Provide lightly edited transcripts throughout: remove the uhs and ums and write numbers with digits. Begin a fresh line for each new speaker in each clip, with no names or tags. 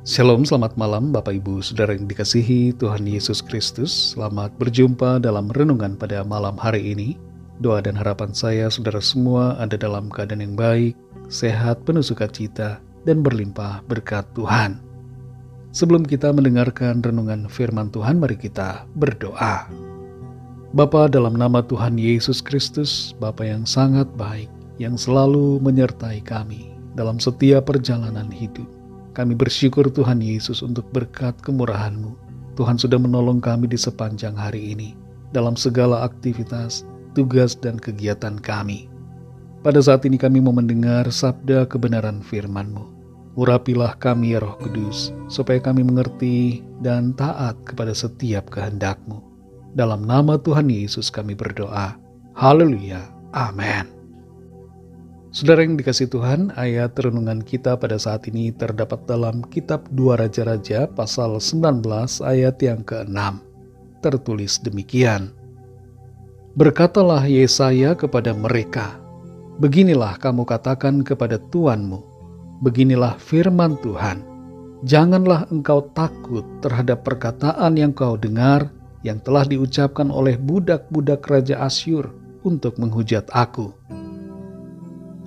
Shalom, selamat malam Bapak Ibu Saudara yang dikasihi Tuhan Yesus Kristus. Selamat berjumpa dalam renungan pada malam hari ini. Doa dan harapan saya saudara semua ada dalam keadaan yang baik, sehat, penuh sukacita, dan berlimpah berkat Tuhan. Sebelum kita mendengarkan renungan firman Tuhan, mari kita berdoa. Bapa, dalam nama Tuhan Yesus Kristus, Bapa yang sangat baik, yang selalu menyertai kami dalam setiap perjalanan hidup. Kami bersyukur Tuhan Yesus untuk berkat kemurahan-Mu. Tuhan sudah menolong kami di sepanjang hari ini, dalam segala aktivitas, tugas dan kegiatan kami. Pada saat ini kami mau mendengar sabda kebenaran firman-Mu. Urapilah kami ya Roh Kudus, supaya kami mengerti dan taat kepada setiap kehendak-Mu. Dalam nama Tuhan Yesus kami berdoa. Haleluya. Amin. Saudara yang dikasihi Tuhan, ayat renungan kita pada saat ini terdapat dalam kitab 2 Raja-Raja pasal 19 ayat yang ke-6. Tertulis demikian. Berkatalah Yesaya kepada mereka, beginilah kamu katakan kepada Tuanmu, beginilah firman Tuhan, janganlah engkau takut terhadap perkataan yang kau dengar yang telah diucapkan oleh budak-budak Raja Asyur untuk menghujat aku.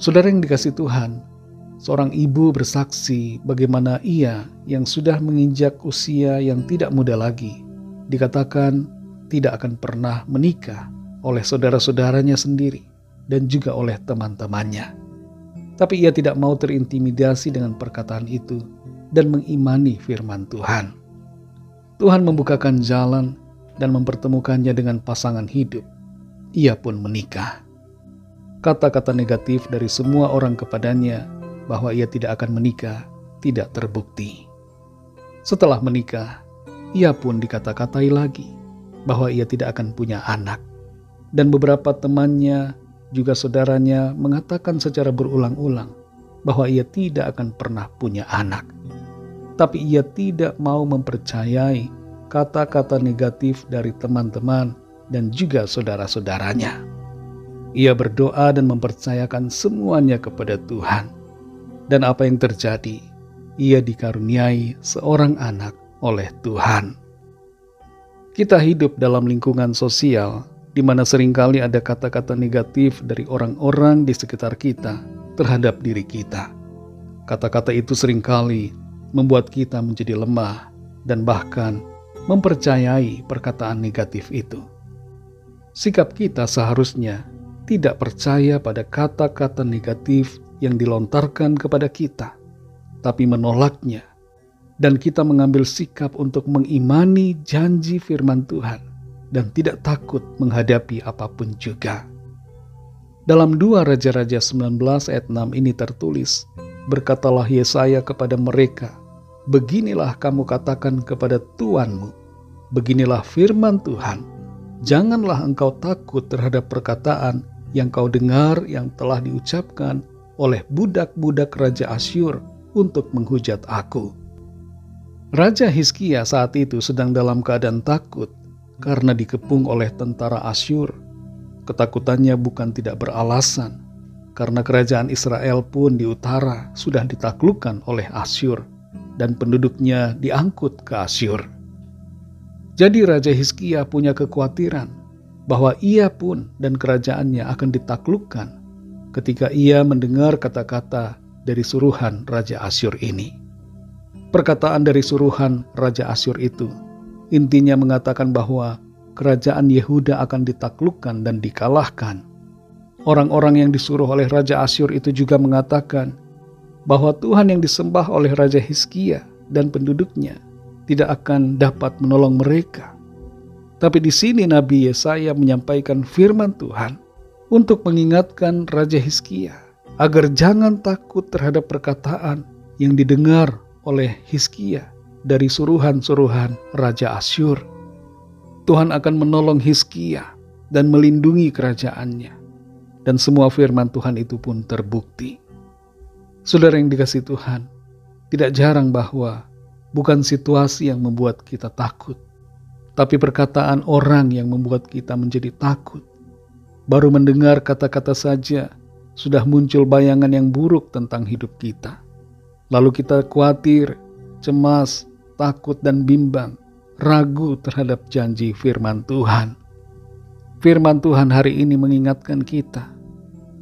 Saudara yang dikasihi Tuhan, seorang ibu bersaksi bagaimana ia yang sudah menginjak usia yang tidak muda lagi, dikatakan tidak akan pernah menikah oleh saudara-saudaranya sendiri dan juga oleh teman-temannya. Tapi ia tidak mau terintimidasi dengan perkataan itu dan mengimani firman Tuhan. Tuhan membukakan jalan dan mempertemukannya dengan pasangan hidup. Ia pun menikah. Kata-kata negatif dari semua orang kepadanya bahwa ia tidak akan menikah tidak terbukti. Setelah menikah, ia pun dikata-katai lagi bahwa ia tidak akan punya anak. Dan beberapa temannya, juga saudaranya mengatakan secara berulang-ulang bahwa ia tidak akan pernah punya anak. Tapi ia tidak mau mempercayai kata-kata negatif dari teman-teman dan juga saudara-saudaranya. Ia berdoa dan mempercayakan semuanya kepada Tuhan. Dan apa yang terjadi? Ia dikaruniai seorang anak oleh Tuhan. Kita hidup dalam lingkungan sosial di mana seringkali ada kata-kata negatif dari orang-orang di sekitar kita terhadap diri kita. Kata-kata itu seringkali membuat kita menjadi lemah dan bahkan mempercayai perkataan negatif itu. Sikap kita seharusnya tidak percaya pada kata-kata negatif yang dilontarkan kepada kita, tapi menolaknya, dan kita mengambil sikap untuk mengimani janji firman Tuhan dan tidak takut menghadapi apapun juga. Dalam 2 Raja-Raja 19 ayat 6 ini tertulis, berkatalah Yesaya kepada mereka, beginilah kamu katakan kepada Tuanmu, beginilah firman Tuhan, janganlah engkau takut terhadap perkataan yang kau dengar yang telah diucapkan oleh budak-budak Raja Asyur untuk menghujat aku. Raja Hizkia saat itu sedang dalam keadaan takut karena dikepung oleh tentara Asyur. Ketakutannya bukan tidak beralasan, karena kerajaan Israel pun di utara sudah ditaklukkan oleh Asyur dan penduduknya diangkut ke Asyur. Jadi Raja Hizkia punya kekhawatiran bahwa ia pun dan kerajaannya akan ditaklukkan ketika ia mendengar kata-kata dari suruhan Raja Asyur ini. Perkataan dari suruhan Raja Asyur itu intinya mengatakan bahwa kerajaan Yehuda akan ditaklukkan dan dikalahkan. Orang-orang yang disuruh oleh Raja Asyur itu juga mengatakan bahwa Tuhan yang disembah oleh Raja Hizkia dan penduduknya tidak akan dapat menolong mereka. Tapi di sini Nabi Yesaya menyampaikan firman Tuhan untuk mengingatkan Raja Hizkia agar jangan takut terhadap perkataan yang didengar oleh Hizkia dari suruhan-suruhan Raja Asyur. Tuhan akan menolong Hizkia dan melindungi kerajaannya. Dan semua firman Tuhan itu pun terbukti. Saudara yang dikasihi Tuhan, tidak jarang bahwa bukan situasi yang membuat kita takut, tapi perkataan orang yang membuat kita menjadi takut. Baru mendengar kata-kata saja, sudah muncul bayangan yang buruk tentang hidup kita. Lalu kita khawatir cemas, takut dan bimbang, ragu terhadap janji firman Tuhan. Firman Tuhan hari ini mengingatkan kita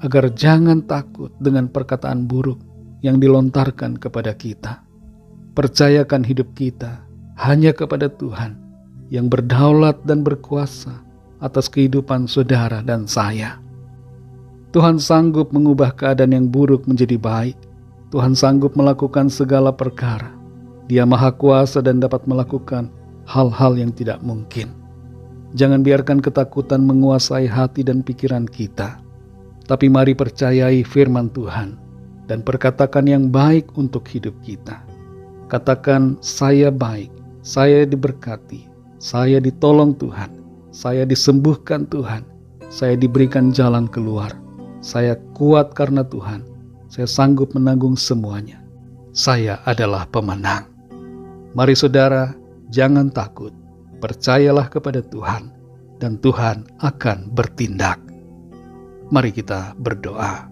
agar jangan takut dengan perkataan buruk yang dilontarkan kepada kita. Percayakan hidup kita hanya kepada Tuhan yang berdaulat dan berkuasa atas kehidupan saudara dan saya. Tuhan sanggup mengubah keadaan yang buruk menjadi baik. Tuhan sanggup melakukan segala perkara. Dia Maha Kuasa dan dapat melakukan hal-hal yang tidak mungkin. Jangan biarkan ketakutan menguasai hati dan pikiran kita. Tapi mari percayai firman Tuhan dan perkatakan yang baik untuk hidup kita. Katakan, saya baik, saya diberkati, saya ditolong Tuhan, saya disembuhkan Tuhan, saya diberikan jalan keluar, saya kuat karena Tuhan, saya sanggup menanggung semuanya. Saya adalah pemenang. Mari saudara, jangan takut. Percayalah kepada Tuhan, dan Tuhan akan bertindak. Mari kita berdoa.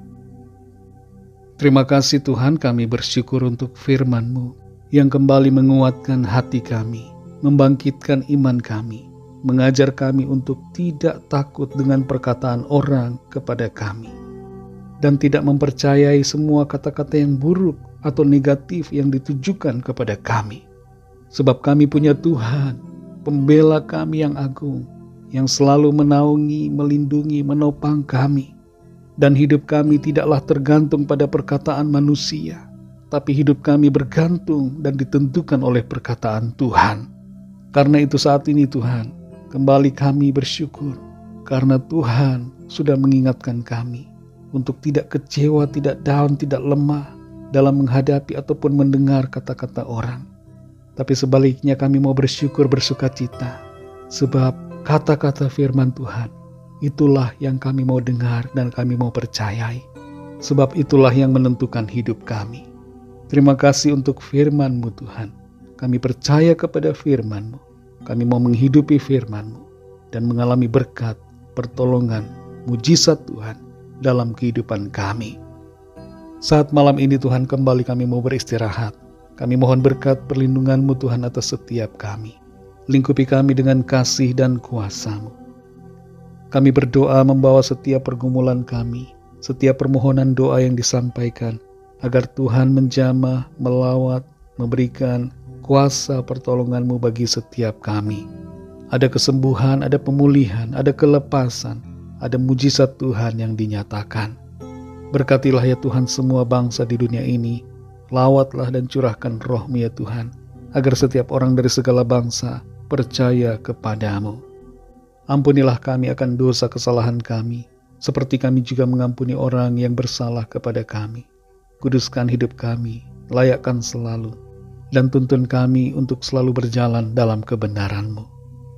Terima kasih Tuhan, kami bersyukur untuk firman-Mu yang kembali menguatkan hati kami, membangkitkan iman kami, mengajar kami untuk tidak takut dengan perkataan orang kepada kami, dan tidak mempercayai semua kata-kata yang buruk atau negatif yang ditujukan kepada kami. Sebab kami punya Tuhan, pembela kami yang agung, yang selalu menaungi, melindungi, menopang kami. Dan hidup kami tidaklah tergantung pada perkataan manusia, tapi hidup kami bergantung dan ditentukan oleh perkataan Tuhan. Karena itu saat ini Tuhan, kembali kami bersyukur, karena Tuhan sudah mengingatkan kami untuk tidak kecewa, tidak down, tidak lemah dalam menghadapi ataupun mendengar kata-kata orang. Tapi sebaliknya kami mau bersyukur, bersukacita, sebab kata-kata firman Tuhan, itulah yang kami mau dengar dan kami mau percayai. Sebab itulah yang menentukan hidup kami. Terima kasih untuk firman-Mu Tuhan. Kami percaya kepada firman-Mu. Kami mau menghidupi firman-Mu dan mengalami berkat, pertolongan, mujizat Tuhan dalam kehidupan kami. Saat malam ini Tuhan, kembali kami mau beristirahat. Kami mohon berkat perlindungan-Mu Tuhan atas setiap kami. Lingkupi kami dengan kasih dan kuasa-Mu. Kami berdoa membawa setiap pergumulan kami, setiap permohonan doa yang disampaikan, agar Tuhan menjamah, melawat, memberikan kuasa pertolongan-Mu bagi setiap kami. Ada kesembuhan, ada pemulihan, ada kelepasan, ada mujizat Tuhan yang dinyatakan. Berkatilah ya Tuhan semua bangsa di dunia ini. Lawatlah dan curahkan roh-Mu ya Tuhan, agar setiap orang dari segala bangsa percaya kepada-Mu. Ampunilah kami akan dosa kesalahan kami, seperti kami juga mengampuni orang yang bersalah kepada kami. Kuduskan hidup kami, layakkan selalu, dan tuntun kami untuk selalu berjalan dalam kebenaran-Mu.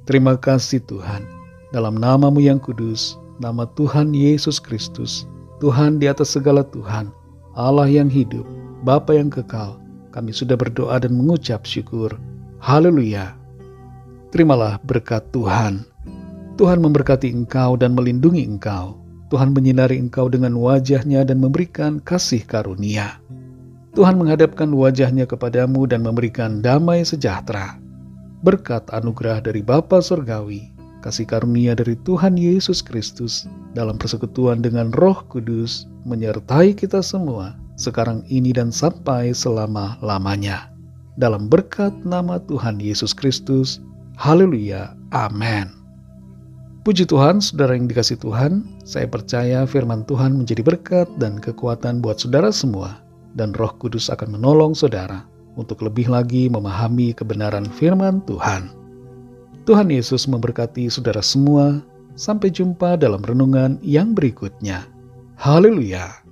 Terima kasih Tuhan, dalam nama-Mu yang kudus, nama Tuhan Yesus Kristus, Tuhan di atas segala Tuhan, Allah yang hidup, Bapa yang kekal, kami sudah berdoa dan mengucap syukur. Haleluya. Terimalah berkat Tuhan. Tuhan memberkati engkau dan melindungi engkau. Tuhan menyinari engkau dengan wajah-Nya dan memberikan kasih karunia. Tuhan menghadapkan wajah-Nya kepadamu dan memberikan damai sejahtera. Berkat anugerah dari Bapa Surgawi, kasih karunia dari Tuhan Yesus Kristus dalam persekutuan dengan Roh Kudus menyertai kita semua sekarang ini dan sampai selama-lamanya. Dalam berkat nama Tuhan Yesus Kristus. Haleluya. Amin. Puji Tuhan, saudara yang dikasih Tuhan, saya percaya firman Tuhan menjadi berkat dan kekuatan buat saudara semua, dan Roh Kudus akan menolong saudara untuk lebih lagi memahami kebenaran firman Tuhan. Tuhan Yesus memberkati saudara semua. Sampai jumpa dalam renungan yang berikutnya. Haleluya.